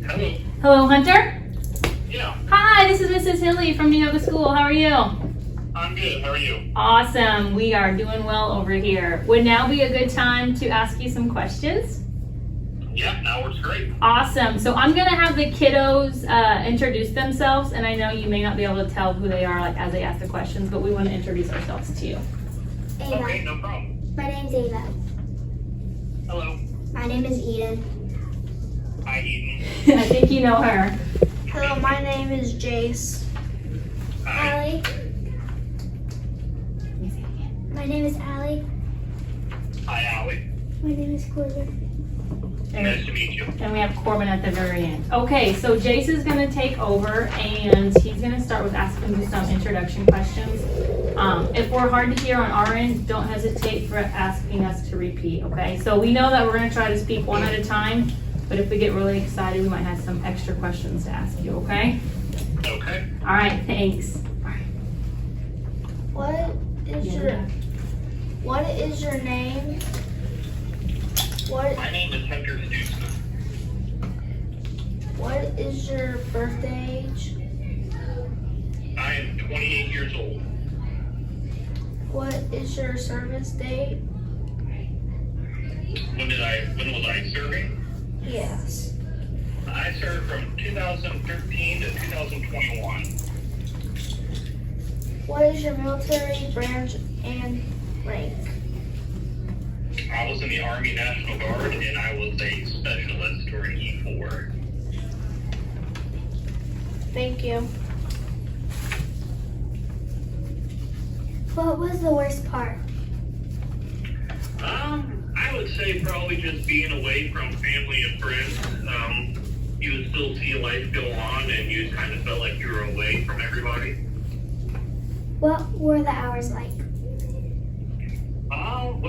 Hello. Hello, Hunter. Yeah, Hi, this is Mrs. Hilly from Neoga School. How are you? I'm good. How are you? Awesome. We are doing well over here. Would now be a good time to ask you some questions? Yeah, now works great. Awesome. So I'm gonna have the kiddos introduce themselves, and I know you may not be able to tell who they are as they ask the questions, but we want to introduce ourselves to you. Ava. Okay, no problem. My name's Ava. Hello. My name is Eden. Hi, Eden. I think you know her. Hello, my name is Jace. Hi. Allie. My name is Allie. Hi, Allie. My name is Corbin. Nice to meet you. And we have Corbin at the very end. Okay, so Jace is going to take over, and he's going to start with asking you some introduction questions. If we're hard to hear on our end, don't hesitate for asking us to repeat, okay? So we know that we're going to try to speak one at a time, but if we get really excited, we might have some extra questions to ask you, okay? Okay. All right, thanks. What is your name? My name is Hunter Stutesman. What is your birthday age? I am 28 years old. What is your service date? When was I serving? Yes. I served from 2013 to 2021. What is your military branch and rank? I was in the Army National Guard and I was a specialist or an E4. Thank you. What was the worst part? I would say probably just being away from family and friends. You would still see life go on and you kind of felt like you were away from everybody. What were the hours like? Well,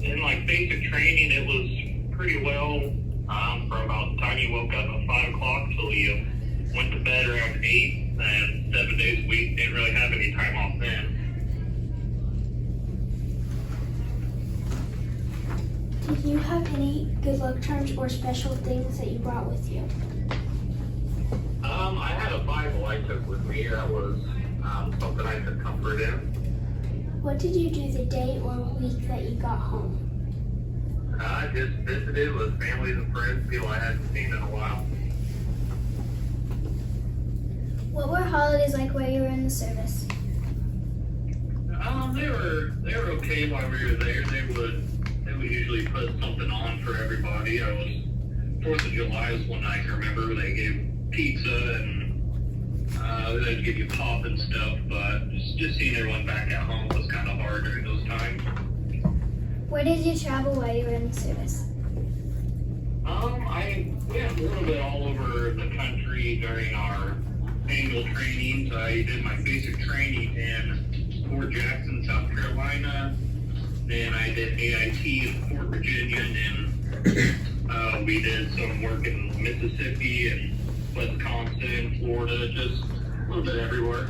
in like basic training, it was pretty well from about the time you woke up at 5 o'clock till you went to bed around 8, and 7 days a week. Didn't really have any time off then. Did you have any good luck charms or special things that you brought with you? I had a Bible I took with me. That was something I took comfort in. What did you do the day or week that you got home? I just visited with families and friends, people I hadn't seen in a while. What were holidays like while you were in the service? They were okay while we were there. They would usually put something on for everybody. 4th of July is one I can remember. They gave pizza and they'd give you pop and stuff, but just seeing everyone back at home was kind of hard during those times. Where did you travel while you were in the service? I went a little bit all over the country during our annual trainings. I did my basic training in Fort Jackson, South Carolina. Then I did AIT in Fort Virginia, and then we did some work in Mississippi and Wisconsin, Florida, just a little bit everywhere.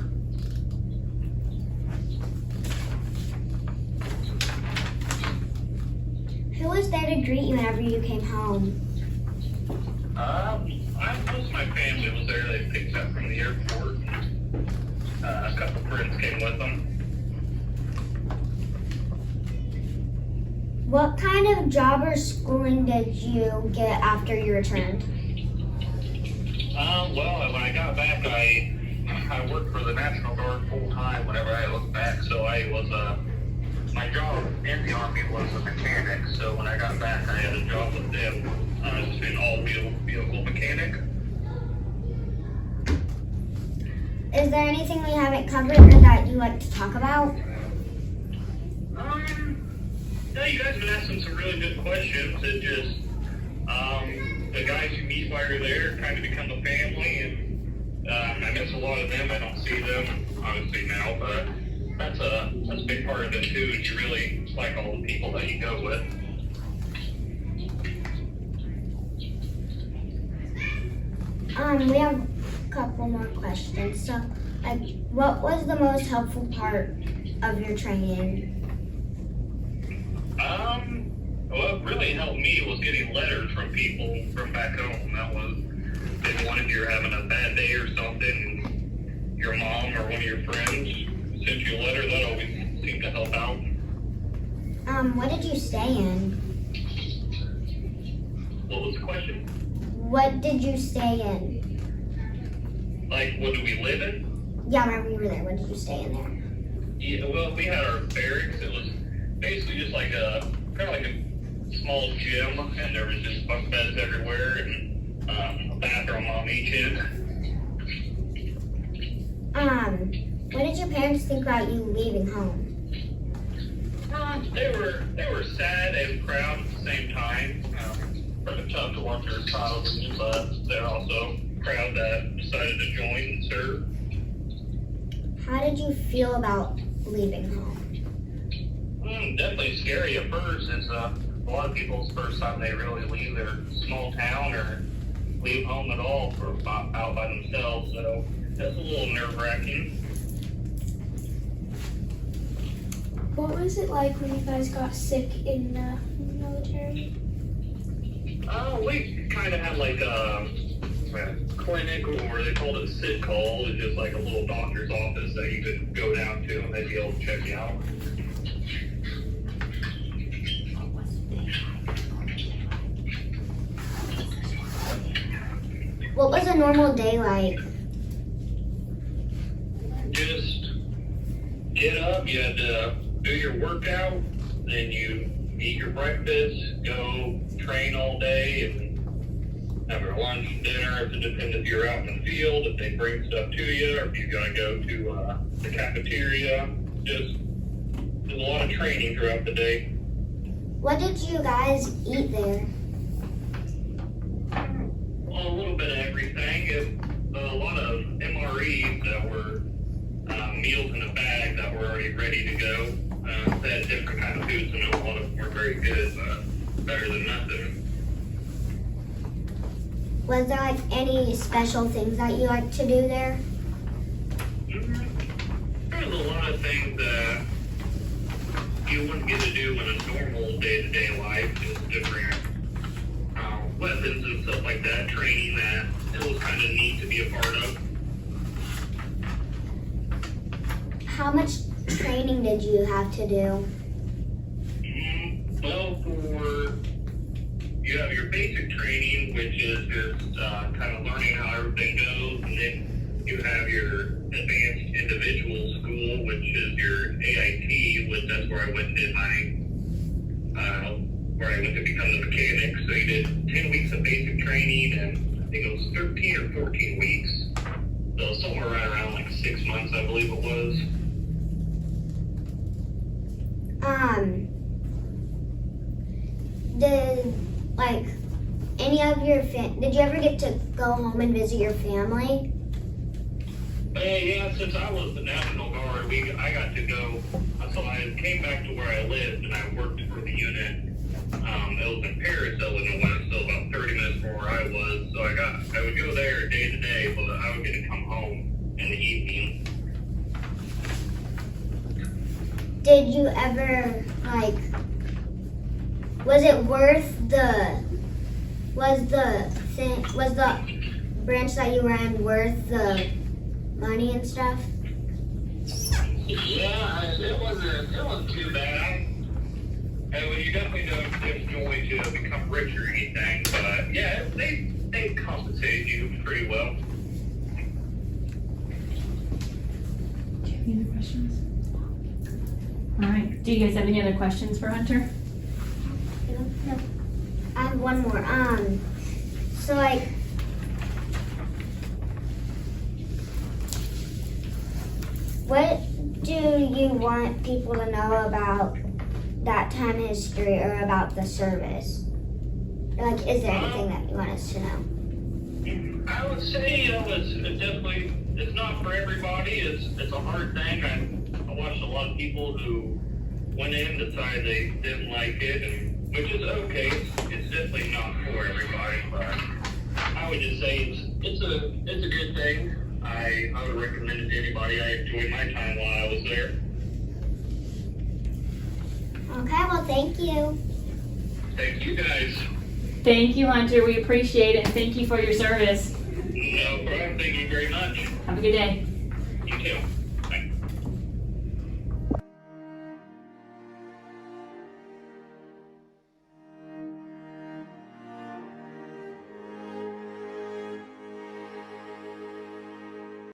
Who was there to greet you whenever you came home? Most of my family was there. They picked up from the airport. A couple friends came with them. What kind of job or schooling did you get after you returned? Well, when I got back, I worked for the National Guard full time whenever I look back. So I was my job in the Army was a mechanic. So when I got back, I had a job with them as an all-vehicle mechanic. Is there anything we haven't covered or that you like to talk about? No, you guys have been asking some really good questions. It just, the guys you meet while you're there kind of become a family, and I miss a lot of them. I don't see them, obviously, now, but that's a big part of it, too, and you really like all the people that you go with. We have a couple more questions. So, what was the most helpful part of your training? Well, really helped me was getting letters from people from back home. That was, maybe one if you're having a bad day or something, your mom or one of your friends sent you a letter, that always seemed to help out. What did you stay in? What was the question? What did you stay in? Like, what do we live in? Yeah, whenever you were there, what did you stay in there? Yeah, well, we had our barracks. It was basically just like a, kind of like a small gym, and there was just bunk beds everywhere, and a bathroom on each end. What did your parents think about you leaving home? They were sad and proud at the same time. Pretty tough to watch their child leave, but they're also proud that I decided to join and serve. How did you feel about leaving home? Definitely scary at first. It's a lot of people's first time they really leave their small town or leave home at all for out by themselves. So that's a little nerve-wracking. What was it like when you guys got sick in the military? We kind of had like a clinic, or they called it a sick call. It's just like a little doctor's office that you could go down to and they'd be able to check you out. What was a normal day like? Just get up, you had to do your workout, then you eat your breakfast, go train all day, and have your lunch and dinner. It depends if you're out in the field, if they bring stuff to you, or if you gotta go to the cafeteria. Just there's a lot of training throughout the day. What did you guys eat there? Well, a little bit of everything. A lot of MREs that were meals in a bag that were already ready to go. They had different kind of foods, and a lot of them were very good, but better than nothing. Was there like any special things that you like to do there? There's a lot of things that you wouldn't get to do in a normal day-to-day life. Just different weapons and stuff like that, training that it was kind of neat to be a part of. How much training did you have to do? Well, you have your basic training, which is just kind of learning how everything goes, and then you have your advanced individual school, which is your AIT, which that's where I went and did my, where I went to become the mechanic. So you did 10 weeks of basic training, and I think it was 13 or 14 weeks. So somewhere right around like 6 months, I believe it was. Did like any of your did you ever get to go home and visit your family? Yeah, since I was the National Guard, I got to go. So I came back to where I lived, and I worked for the unit. It was in Paris, Illinois, so about 30 minutes from where I was. So I would go there day to day, but I would get to come home in the evening. Did you ever like? Was it worth was the branch that you were in worth the money and stuff? Yeah, it wasn't too bad. You definitely don't enjoy to become rich or anything, but yeah, they compensated you pretty well. Do you have any other questions? All right. Do you guys have any other questions for Hunter? No. I have one more. So like, what do you want people to know about that time history or about the service? Like, is there anything that you want us to know? I would say, it's not for everybody. It's a hard thing. I watched a lot of people who went in, decided they didn't like it, and which is okay. It's definitely not for everybody, but I would just say it's a good thing. I would recommend it to anybody. I enjoyed my time while I was there. Okay, well, thank you. Thank you guys. Thank you, Hunter. We appreciate it. And thank you for your service. No problem. Thank you very much. Have a good day. You too.